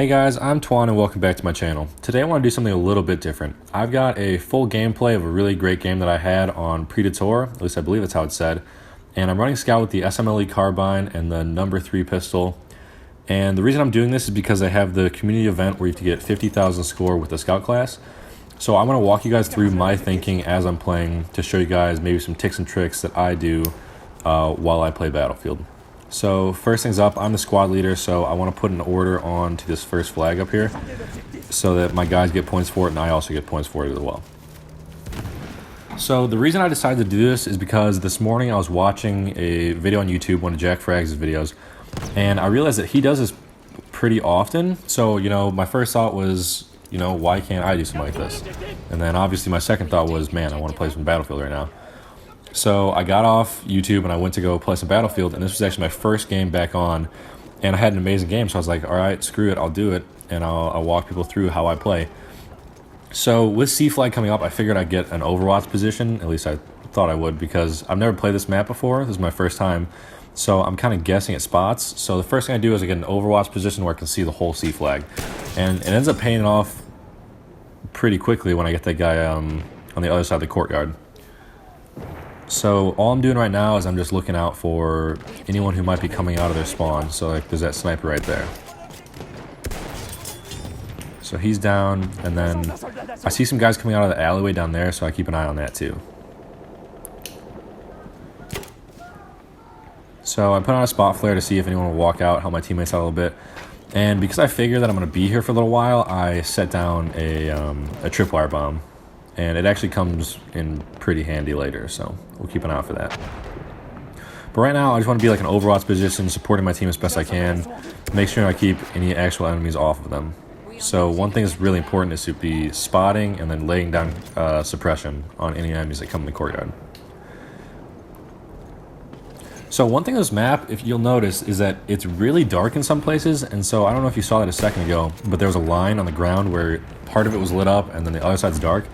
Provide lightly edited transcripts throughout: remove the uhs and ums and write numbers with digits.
Hey guys, I'm Twan and welcome back to my channel. Today I want to do something a little bit different. I've got a full gameplay of a really great game that I had on Predator, at least I believe that's how it's said. And I'm running Scout with the SMLE carbine and the number 3 pistol. And the reason I'm doing this is because I have the community event where you have to get 50,000 score with the Scout class. So I'm going to walk you guys through my thinking as I'm playing to show you guys maybe some tips and tricks that I do while I play Battlefield. So first things up, I'm the squad leader, so I want to put an order on to this first flag up here so that my guys get points for it and I also get points for it as well. So the reason I decided to do this is because this morning I was watching a video on YouTube, one of Jack Frags' videos, and I realized that he does this pretty often. So, my first thought was, why can't I do something like this? And then obviously my second thought was, man, I want to play some Battlefield right now. So I got off YouTube and I went to go play some Battlefield, and this was actually my first game back on, and I had an amazing game, so I was like, all right, screw it, I'll do it, and I'll walk people through how I play. So with C-Flag coming up, I figured I'd get an Overwatch position, at least I thought I would, because I've never played this map before, this is my first time, so I'm kind of guessing at spots. So the first thing I do is I get an Overwatch position where I can see the whole C-Flag, and it ends up paying off pretty quickly when I get that guy on the other side of the courtyard. So all I'm doing right now is I'm just looking out for anyone who might be coming out of their spawn. So like there's that sniper right there. So he's down, and then I see some guys coming out of the alleyway down there, so I keep an eye on that too. So I put on a spot flare to see if anyone will walk out, help my teammates out a little bit. And because I figure that I'm going to be here for a little while, I set down a tripwire bomb. And it actually comes in pretty handy later, so we'll keep an eye out for that. But right now, I just want to be like an Overwatch position, supporting my team as best I can, make sure I keep any actual enemies off of them. So one thing that's really important is to be spotting and then laying down suppression on any enemies that come in the courtyard. So one thing on this map, if you'll notice, is that it's really dark in some places, and so I don't know if you saw that a second ago, but there was a line on the ground where part of it was lit up and then the other side's dark.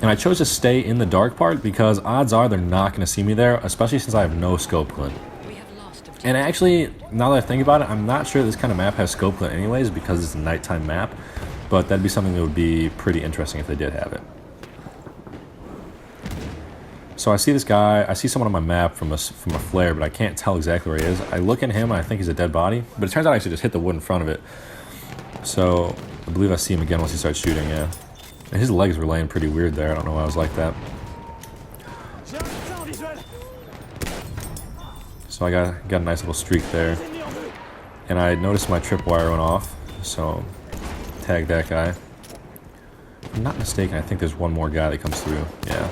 And I chose to stay in the dark part because odds are they're not going to see me there, especially since I have no scope glint. And actually, now that I think about it, I'm not sure this kind of map has scope glint anyways because it's a nighttime map, but that'd be something that would be pretty interesting if they did have it. So I see this guy, I see someone on my map from a flare, but I can't tell exactly where he is. I look at him and I think he's a dead body, but it turns out I actually just hit the wood in front of it. So I believe I see him again once he starts shooting, yeah. And his legs were laying pretty weird there, I don't know why I was like that. So I got a nice little streak there. And I noticed my tripwire went off, so tag that guy. If I'm not mistaken, I think there's one more guy that comes through, yeah.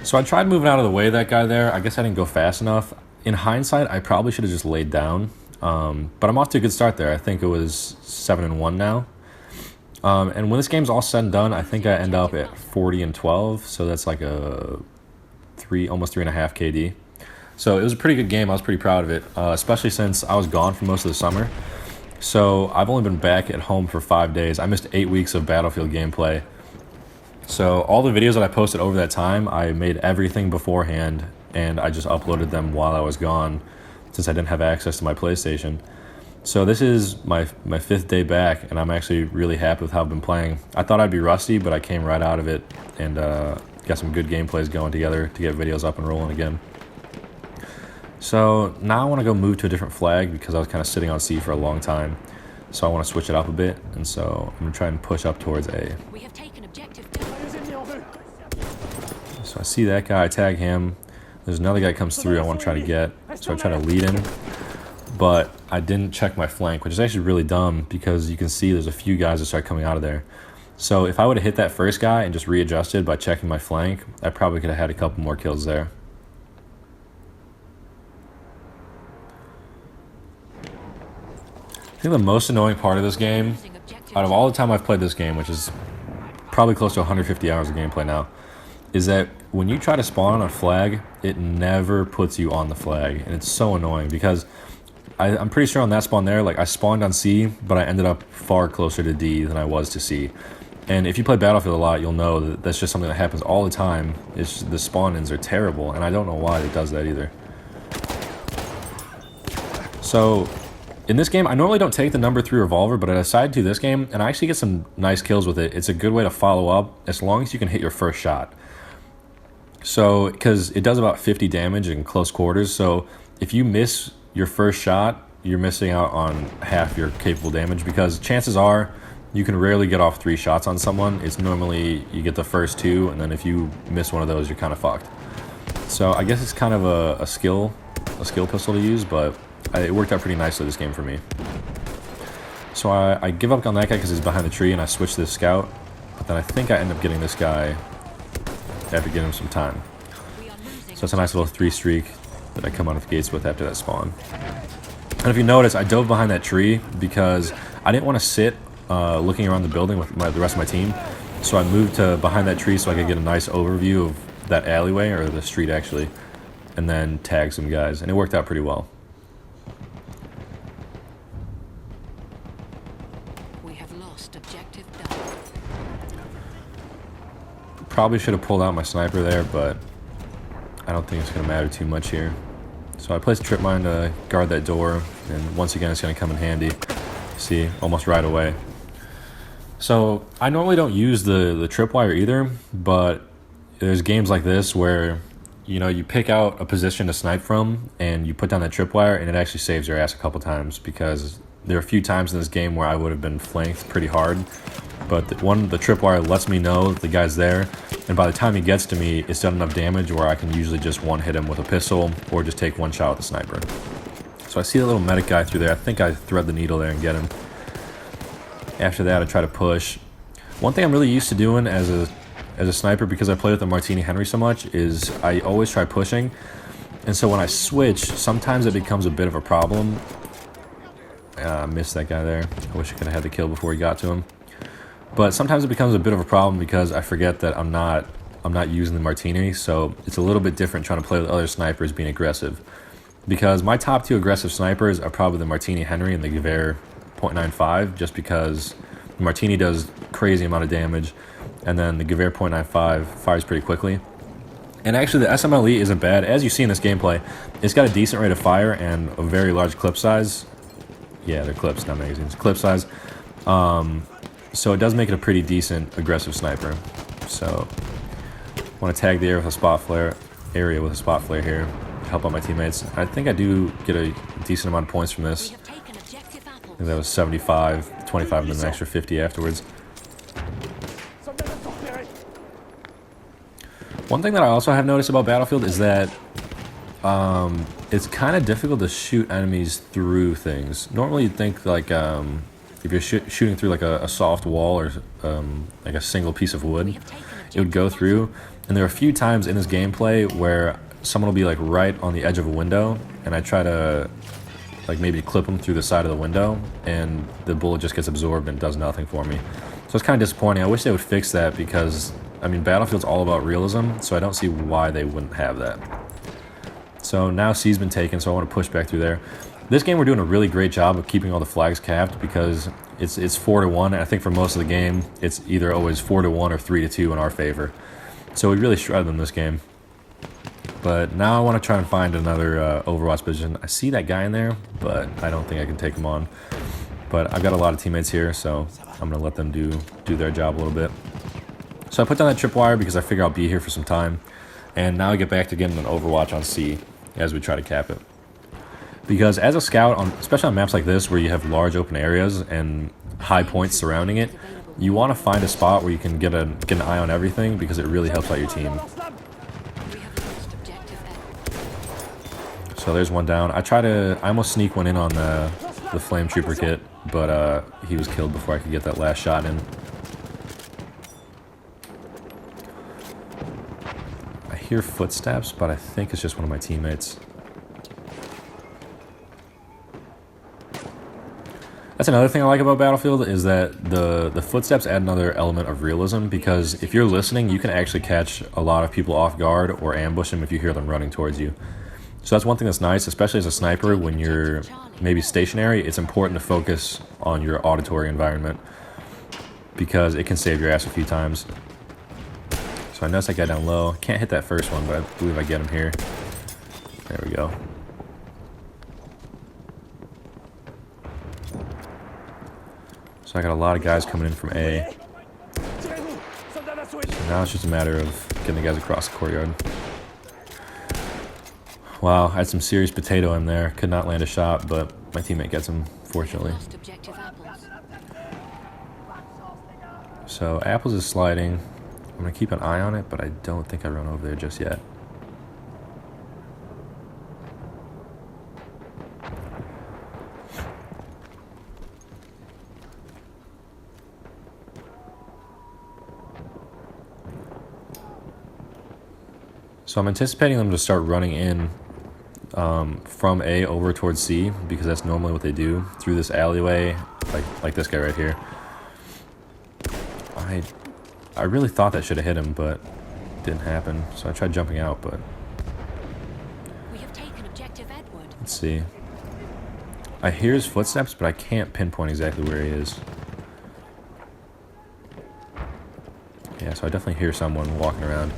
So I tried moving out of the way of that guy there. I guess I didn't go fast enough. In hindsight, I probably should have just laid down. But I'm off to a good start there. I think it was 7-1 now. And when this game's all said and done, I think I end up at 40-12. So that's like a almost 3.5 KD. So it was a pretty good game. I was pretty proud of it, especially since I was gone for most of the summer. So I've only been back at home for 5 days. I missed 8 weeks of Battlefield gameplay. So all the videos that I posted over that time, I made everything beforehand, and I just uploaded them while I was gone, since I didn't have access to my PlayStation. So this is my 5th day back, and I'm actually really happy with how I've been playing. I thought I'd be rusty, but I came right out of it, and got some good gameplays going together to get videos up and rolling again. So now I want to go move to a different flag, because I was kind of sitting on C for a long time. So I want to switch it up a bit, and so I'm going to try and push up towards A. We have taken objective. So I see that guy, I tag him. There's another guy that comes through I want to try to get. So I try to lead him, but I didn't check my flank, which is actually really dumb because you can see there's a few guys that start coming out of there. So if I would have hit that first guy and just readjusted by checking my flank, I probably could have had a couple more kills there. I think the most annoying part of this game, out of all the time I've played this game, which is probably close to 150 hours of gameplay now, is that when you try to spawn on a flag, it never puts you on the flag, and it's so annoying because I'm pretty sure on that spawn there, like I spawned on C, but I ended up far closer to D than I was to C. And if you play Battlefield a lot, you'll know that that's just something that happens all the time. It's just, the spawn-ins are terrible, and I don't know why it does that either. So, in this game, I normally don't take the number 3 revolver, but I decided to this game, and I actually get some nice kills with it. It's a good way to follow up, as long as you can hit your first shot. So, because it does about 50 damage in close quarters, so if you miss your first shot, you're missing out on half your capable damage, because chances are you can rarely get off 3 shots on someone. It's normally you get the first 2, and then if you miss one of those, you're kind of fucked. So I guess it's kind of a skill pistol to use, but it worked out pretty nicely this game for me. So I give up on that guy because he's behind the tree, and I switch to this scout, but then I think I end up getting this guy after giving him some time. So it's a nice little 3 streak that I come out of the gates with after that spawn. And if you notice, I dove behind that tree because I didn't want to sit looking around the building with the rest of my team. So I moved to behind that tree so I could get a nice overview of that alleyway, or the street actually, and then tag some guys. And it worked out pretty well. We have lost objective done. Probably should have pulled out my sniper there, but I don't think it's going to matter too much here. So I placed a trip mine to guard that door, and once again it's going to come in handy. See, almost right away. So I normally don't use the tripwire either, but there's games like this where, you know, you pick out a position to snipe from and you put down that tripwire, and it actually saves your ass a couple times, because there are a few times in this game where I would have been flanked pretty hard, but the tripwire lets me know the guy's there, and by the time he gets to me, it's done enough damage where I can usually just one-hit him with a pistol or just take one shot with a sniper. So I see the little medic guy through there. I think I thread the needle there and get him. After that, I try to push. One thing I'm really used to doing as a sniper, because I play with the Martini Henry so much, is I always try pushing. And so when I switch, sometimes it becomes a bit of a problem. I missed that guy there. I wish I could have had the kill before he got to him. But sometimes it becomes a bit of a problem because I forget that I'm not using the Martini, so it's a little bit different trying to play with other snipers being aggressive. Because my top 2 aggressive snipers are probably the Martini Henry and the Gewehr .95, just because the Martini does crazy amount of damage, and then the Gewehr .95 fires pretty quickly. And actually the SMLE isn't bad. As you see in this gameplay, it's got a decent rate of fire and a very large clip size. Yeah, they're clips, not magazines. Clip size. So it does make it a pretty decent aggressive sniper. So I want to tag the area with a spot flare here to help out my teammates. I think I do get a decent amount of points from this. I think that was 75, 25, and then an extra 50 afterwards. One thing that I also have noticed about Battlefield is that it's kind of difficult to shoot enemies through things. Normally you'd think like if you're shooting through like a soft wall or like a single piece of wood, it would go through. And there are a few times in this gameplay where someone will be like right on the edge of a window, and I try to like maybe clip them through the side of the window, and the bullet just gets absorbed and does nothing for me. So it's kind of disappointing. I wish they would fix that, because I mean Battlefield's all about realism, so I don't see why they wouldn't have that. So now C's been taken, so I want to push back through there. This game we're doing a really great job of keeping all the flags capped, because it's 4-1, and I think for most of the game it's either always 4-1 or 3-2 in our favor. So we really shred them this game. But now I want to try and find another Overwatch position. I see that guy in there, but I don't think I can take him on. But I've got a lot of teammates here, so I'm going to let them do their job a little bit. So I put down that tripwire because I figure I'll be here for some time. And now I get back to getting an Overwatch on C as we try to cap it. Because as a scout, especially on maps like this where you have large open areas and high points surrounding it, you want to find a spot where you can get an eye on everything, because it really helps out your team. So there's one down. I almost sneak one in on the Flame Trooper kit, but he was killed before I could get that last shot in. I hear footsteps, but I think it's just one of my teammates. That's another thing I like about Battlefield, is that the footsteps add another element of realism, because if you're listening, you can actually catch a lot of people off guard or ambush them if you hear them running towards you. So that's one thing that's nice, especially as a sniper. When you're maybe stationary, it's important to focus on your auditory environment. because it can save your ass a few times. So I noticed that guy down low. Can't hit that first one, but I believe I get him here. There we go. So I got a lot of guys coming in from A. So now it's just a matter of getting the guys across the courtyard. Wow, I had some serious potato in there. Could not land a shot, but my teammate gets him, fortunately. Lost objective apples. So apples is sliding. I'm going to keep an eye on it, but I don't think I run over there just yet. So I'm anticipating them to start running in from A over towards C, because that's normally what they do through this alleyway, like this guy right here. I really thought that should have hit him, but it didn't happen. So I tried jumping out, but We have taken objective Edward. let's see. I hear his footsteps, but I can't pinpoint exactly where he is. Yeah, so I definitely hear someone walking around.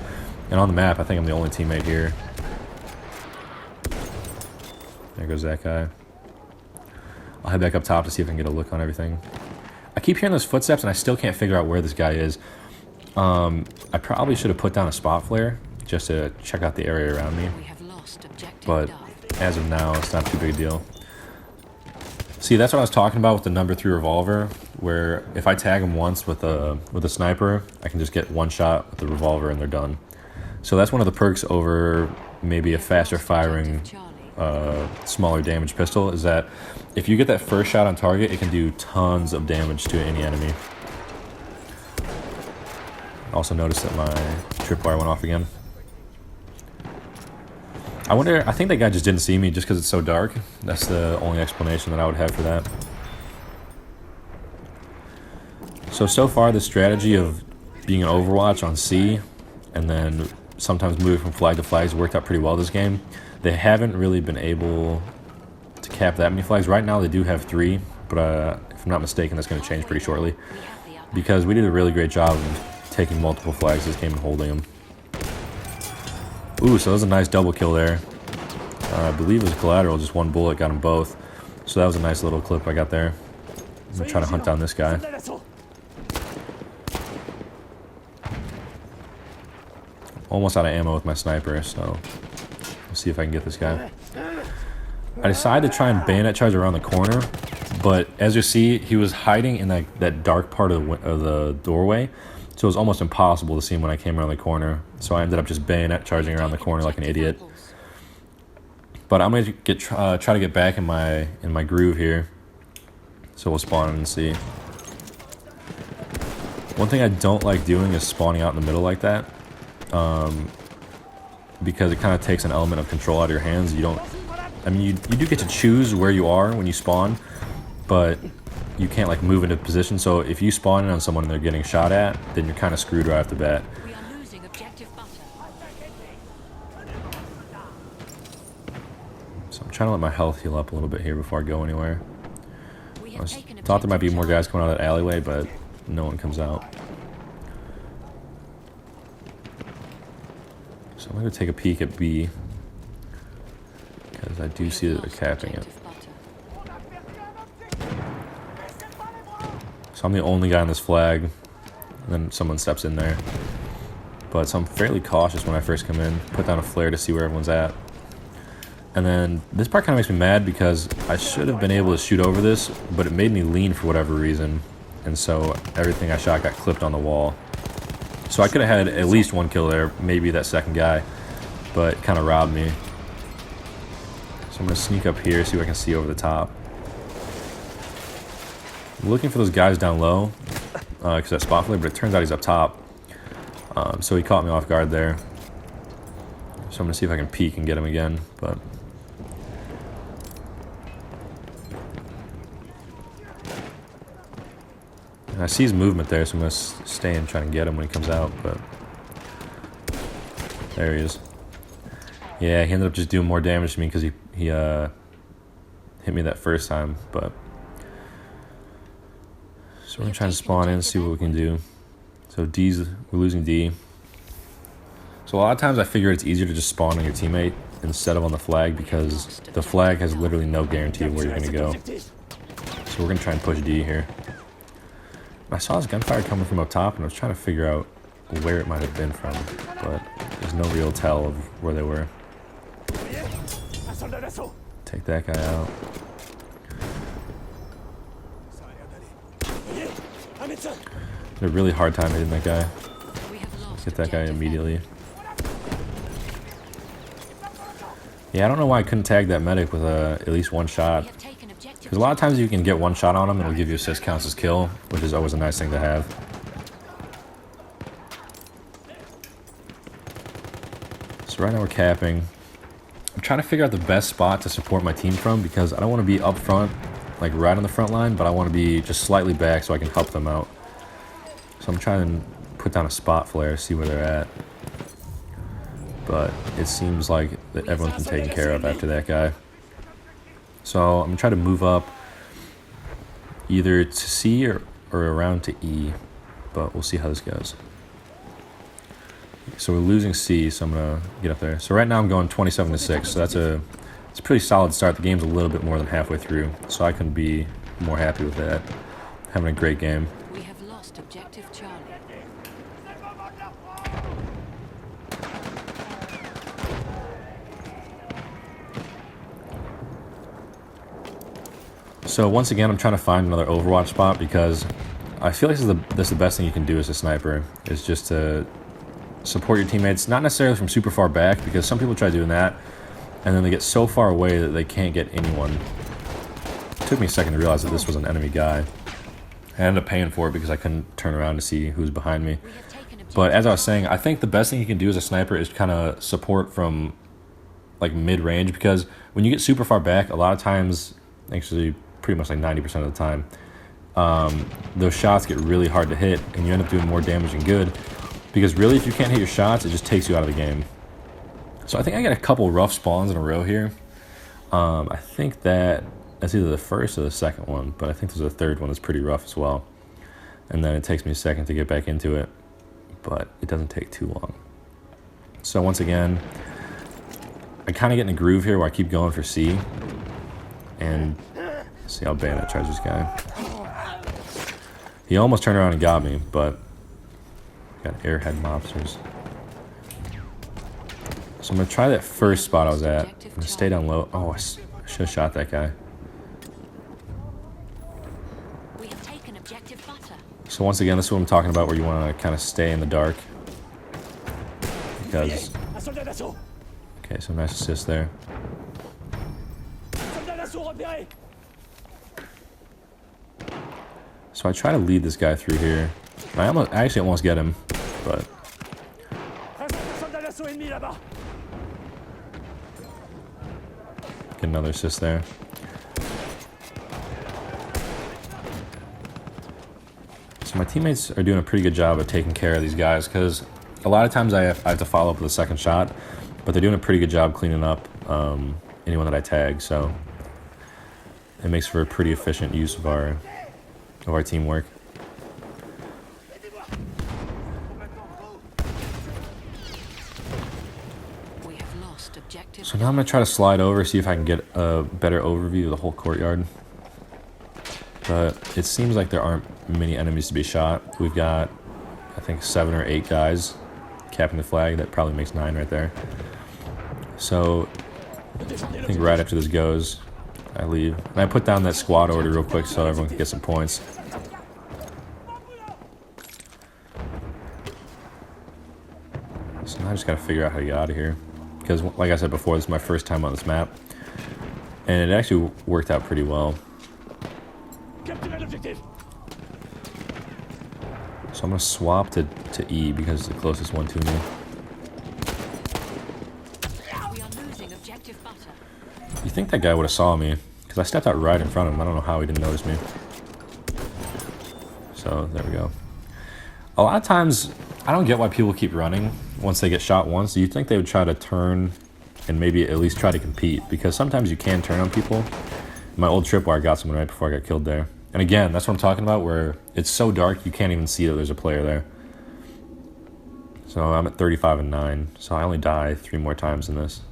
And on the map, I think I'm the only teammate here. There goes that guy. I'll head back up top to see if I can get a look on everything. I keep hearing those footsteps, and I still can't figure out where this guy is. I probably should have put down a spot flare just to check out the area around me. We have lost objective But Duff. as of now, it's not too big a deal. See, that's what I was talking about with the number 3 revolver, where if I tag them once with a sniper, I can just get one shot with the revolver and they're done. So that's one of the perks over maybe a faster firing, smaller damage pistol, is that if you get that first shot on target, it can do tons of damage to any enemy. Also noticed that my tripwire went off again. I think that guy just didn't see me just because it's so dark. That's the only explanation that I would have for that. So far, the strategy of being an Overwatch on C and then sometimes moving from flag to flag has worked out pretty well this game. They haven't really been able to cap that many flags. Right now, they do have 3, but if I'm not mistaken, that's going to change pretty shortly, because we did a really great job of taking multiple flags this game and holding them. Ooh, so that was a nice double kill there. I believe it was collateral, just one bullet got them both. So that was a nice little clip I got there. I'm gonna try to hunt down this guy. Almost out of ammo with my sniper, so we'll see if I can get this guy. I decided to try and bayonet charge around the corner, but as you see, he was hiding in that dark part of the doorway, so it was almost impossible to see him when I came around the corner. So I ended up just bayonet charging around the corner like an idiot. But I'm gonna try to get back in my groove here, so we'll spawn and see. One thing I don't like doing is spawning out in the middle like that, because it kind of takes an element of control out of your hands. I mean, you do get to choose where you are when you spawn, but you can't like move into position. So if you spawn in on someone and they're getting shot at, then you're kind of screwed right off the bat. We are losing objective butter. So I'm trying to let my health heal up a little bit here before I go anywhere. We I have taken thought there might be objective more guys coming out of that alleyway, but no one comes out. So I'm going to take a peek at B, because I do see that they're capping it. So I'm the only guy on this flag, and then someone steps in there. But so I'm fairly cautious when I first come in, put down a flare to see where everyone's at. And then this part kind of makes me mad because I should have been able to shoot over this, but it made me lean for whatever reason. And so everything I shot got clipped on the wall. So I could have had at least one kill there, maybe that second guy, but it kind of robbed me. So I'm going to sneak up here, see what I can see over the top. I'm looking for those guys down low, because that spot flare, but it turns out he's up top. So he caught me off guard there. So I'm going to see if I can peek and get him again, but... And I see his movement there, so I'm going to stay and try and get him when he comes out, but... There he is. Yeah, he ended up just doing more damage to me because he hit me that first time, but... So So we're gonna try to spawn in, see what we can do. So we're losing D. So a lot of times I figure it's easier to just spawn on your teammate instead of on the flag because the flag has literally no guarantee of where you're gonna go. So we're gonna try and push D here. I saw this gunfire coming from up top and I was trying to figure out where it might have been from, but there's no real tell of where they were. Take that guy out. Had a really hard time hitting that guy. Get that guy immediately. Yeah, I don't know why I couldn't tag that medic with at least one shot. Because a lot of times you can get one shot on him and it'll give you assist counts as kill, which is always a nice thing to have. So right now we're capping. I'm trying to figure out the best spot to support my team from because I don't want to be up front, like right on the front line, but I want to be just slightly back so I can help them out. So I'm trying to put down a spot flare, see where they're at. But it seems like that everyone's been taken care of after that guy. So I'm going to try to move up either to C or around to E, but we'll see how this goes. So we're losing C, so I'm going to get up there. So right now I'm going 27-6, so it's a pretty solid start. The game's a little bit more than halfway through, so I couldn't be more happy with that. Having a great game. We have lost objective Charlie. So once again, I'm trying to find another Overwatch spot because I feel like this is the best thing you can do as a sniper, is just to support your teammates, not necessarily from super far back, because some people try doing that, and then they get so far away that they can't get anyone. It took me a second to realize that this was an enemy guy. I ended up paying for it because I couldn't turn around to see who's behind me. But as I was saying, I think the best thing you can do as a sniper is kind of support from like mid-range, because when you get super far back, a lot of times, actually pretty much like 90% of the time, those shots get really hard to hit and you end up doing more damage than good, because really if you can't hit your shots, it just takes you out of the game. So I think I got a couple rough spawns in a row here. I think that's either the first or the second one, but I think there's a third one that's pretty rough as well. And then it takes me a second to get back into it, but it doesn't take too long. So once again, I kind of get in a groove here where I keep going for C. And see how Bandit tries this guy. He almost turned around and got me, but got airhead mobsters. So I'm going to try that first spot I was at. I'm going to stay down low. Oh, I should have shot that guy. We have taken objective butter. So once again, this is what I'm talking about, where you want to kind of stay in the dark. Because... Okay, so nice assist there. So I try to lead this guy through here. I actually almost get him, but... Get another assist there. So my teammates are doing a pretty good job of taking care of these guys, because a lot of times I have to follow up with a second shot, but they're doing a pretty good job cleaning up anyone that I tag, so it makes for a pretty efficient use of our teamwork. We have lost objective. So now I'm going to try to slide over, see if I can get a better overview of the whole courtyard. But it seems like there aren't many enemies to be shot. We've got, I think, 7 or 8 guys capping the flag. That probably makes 9 right there. So I think right after this goes, I leave. And I put down that squad order real quick so everyone can get some points. So now I just got to figure out how to get out of here. Because, like I said before, this is my first time on this map. And it actually worked out pretty well. So I'm going to swap to E because it's the closest one to me. We are losing objective butter. You think that guy would have saw me, because I stepped out right in front of him. I don't know how he didn't notice me. So there we go. A lot of times, I don't get why people keep running once they get shot once. You'd think they would try to turn and maybe at least try to compete, because sometimes you can turn on people. My old tripwire got someone right before I got killed there. And again, that's what I'm talking about, where it's so dark you can't even see that there's a player there. So I'm at 35-9, so I only die 3 more times in this.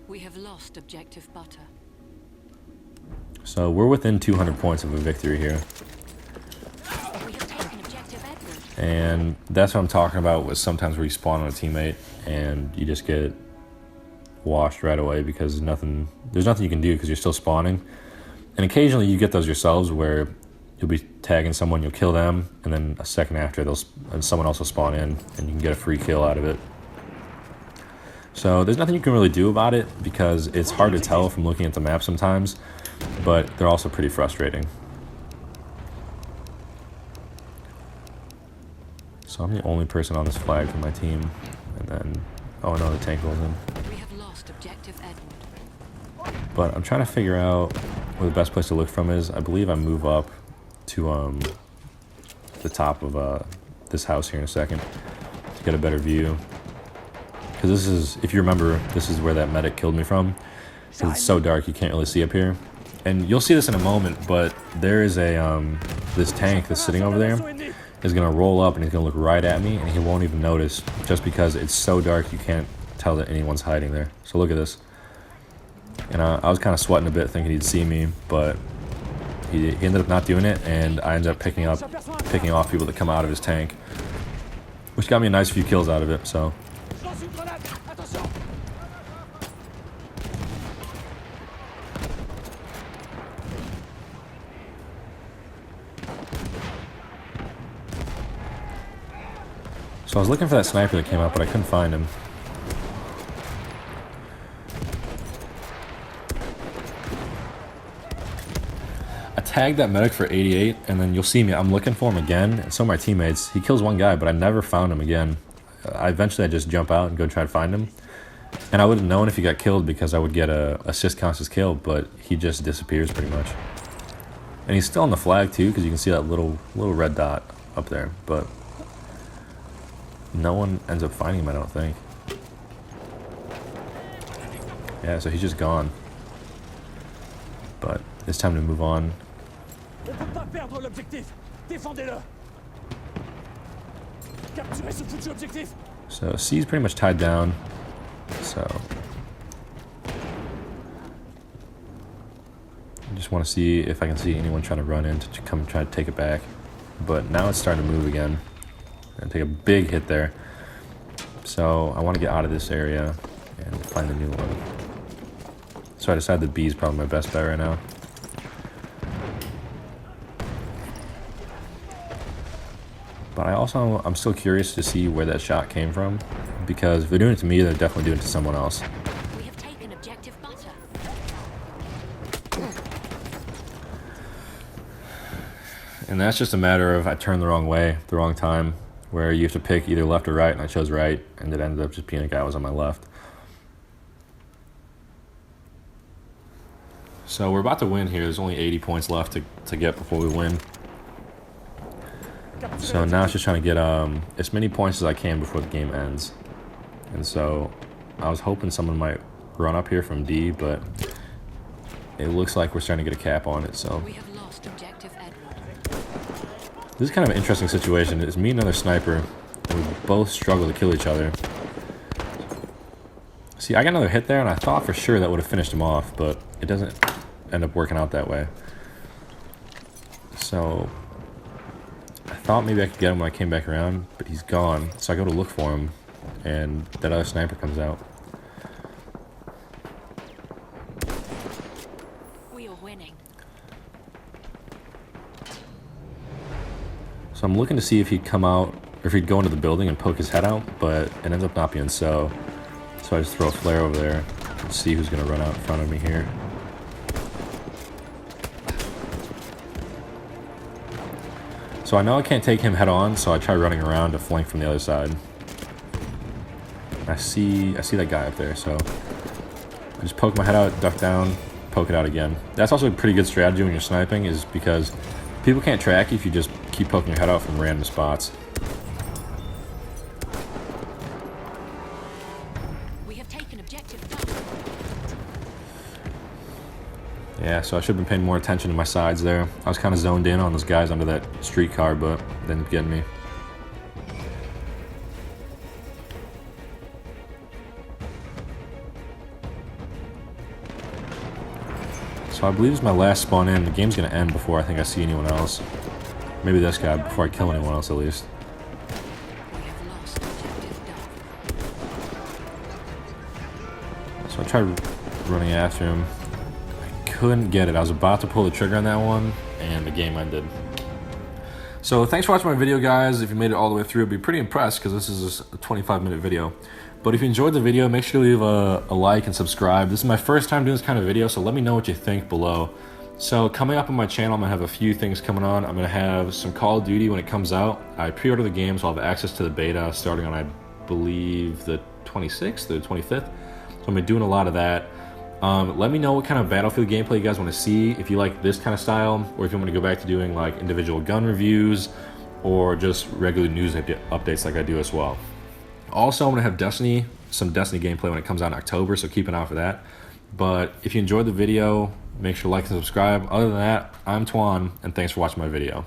We have lost objective butter. So we're within 200 points of a victory here. We have taken objective Edward. And that's what I'm talking about, was sometimes where you spawn on a teammate and you just get washed right away because there's nothing you can do because you're still spawning. And occasionally you get those yourselves where you'll be tagging someone, you'll kill them, and then a second after someone else will spawn in and you can get a free kill out of it. So there's nothing you can really do about it because it's hard to tell from looking at the map sometimes, but they're also pretty frustrating. So I'm the only person on this flag for my team, and then, oh no, the tank rolls in. We have lost objective Edward. But I'm trying to figure out where the best place to look from is. I believe I move up to the top of this house here in a second to get a better view. Because this is, if you remember, this is where that medic killed me from. Because it's so dark you can't really see up here. And you'll see this in a moment, but there is a this tank that's sitting over there is going to roll up and he's going to look right at me and he won't even notice just because it's so dark you can't tell that anyone's hiding there. So look at this. And I was kind of sweating a bit thinking he'd see me, but he ended up not doing it, and I ended up picking off people that come out of his tank, which got me a nice few kills out of it. So I was looking for that sniper that came out, but I couldn't find him. I tagged that medic for 88, and then you'll see me. I'm looking for him again, and so are my teammates. He kills one guy, but I never found him again. Eventually I just jump out and go try to find him. And I would have known if he got killed because I would get a assist counts as kill, but he just disappears pretty much. And he's still on the flag too, because you can see that little red dot up there, but no one ends up finding him, I don't think. Yeah, so he's just gone. But it's time to move on. So C's pretty much tied down. So I just want to see if I can see anyone trying to run in to come try to take it back. But now it's starting to move again. And take a big hit there. So I want to get out of this area and find a new one. So I decided that B is probably my best bet right now. But I'm still curious to see where that shot came from, because if they're doing it to me, they're definitely doing it to someone else. We have taken objective butter. And that's just a matter of I turned the wrong way, the wrong time, where you have to pick either left or right, and I chose right, and it ended up just being a guy who was on my left. So we're about to win here. There's only 80 points left to get before we win. So now it's just trying to get as many points as I can before the game ends. And so I was hoping someone might run up here from D, but it looks like we're starting to get a cap on it. So We have lost objective Edward. this is kind of an interesting situation. It's me and another sniper, and we both struggle to kill each other. See, I got another hit there, and I thought for sure that would have finished him off, but it doesn't end up working out that way. So I thought maybe I could get him when I came back around, but he's gone. So I go to look for him, and that other sniper comes out. We are winning. So I'm looking to see if he'd come out, or if he'd go into the building and poke his head out, but it ends up not being so. So I just throw a flare over there and see who's going to run out in front of me here. So I know I can't take him head on, so I try running around to flank from the other side. I see that guy up there, so I just poke my head out, duck down, poke it out again. That's also a pretty good strategy when you're sniping, is because people can't track you if you just keep poking your head out from random spots. We have taken objective butter. Yeah, so I should have been paying more attention to my sides there. I was kind of zoned in on those guys under that streetcar, but they ended up getting me. So I believe it's my last spawn in. The game's going to end before I think I see anyone else. Maybe this guy, before I kill anyone else at least. We have lost objective Duff. So I tried running after him. I couldn't get it. I was about to pull the trigger on that one, and the game ended. So thanks for watching my video, guys. If you made it all the way through, I'd be pretty impressed because this is a 25-minute video. But if you enjoyed the video, make sure to leave a like and subscribe. This is my first time doing this kind of video, so let me know what you think below. So coming up on my channel, I'm going to have a few things coming on. I'm going to have some Call of Duty when it comes out. I pre-ordered the game, so I'll have access to the beta starting on, I believe, the 26th or 25th. So I'm going to be doing a lot of that. Let me know what kind of Battlefield gameplay you guys want to see, if you like this kind of style, or if you want to go back to doing like individual gun reviews, or just regular news updates like I do as well. Also, I'm going to have some Destiny gameplay when it comes out in October, so keep an eye for that. But if you enjoyed the video, make sure to like and subscribe. Other than that, I'm Twan, and thanks for watching my video.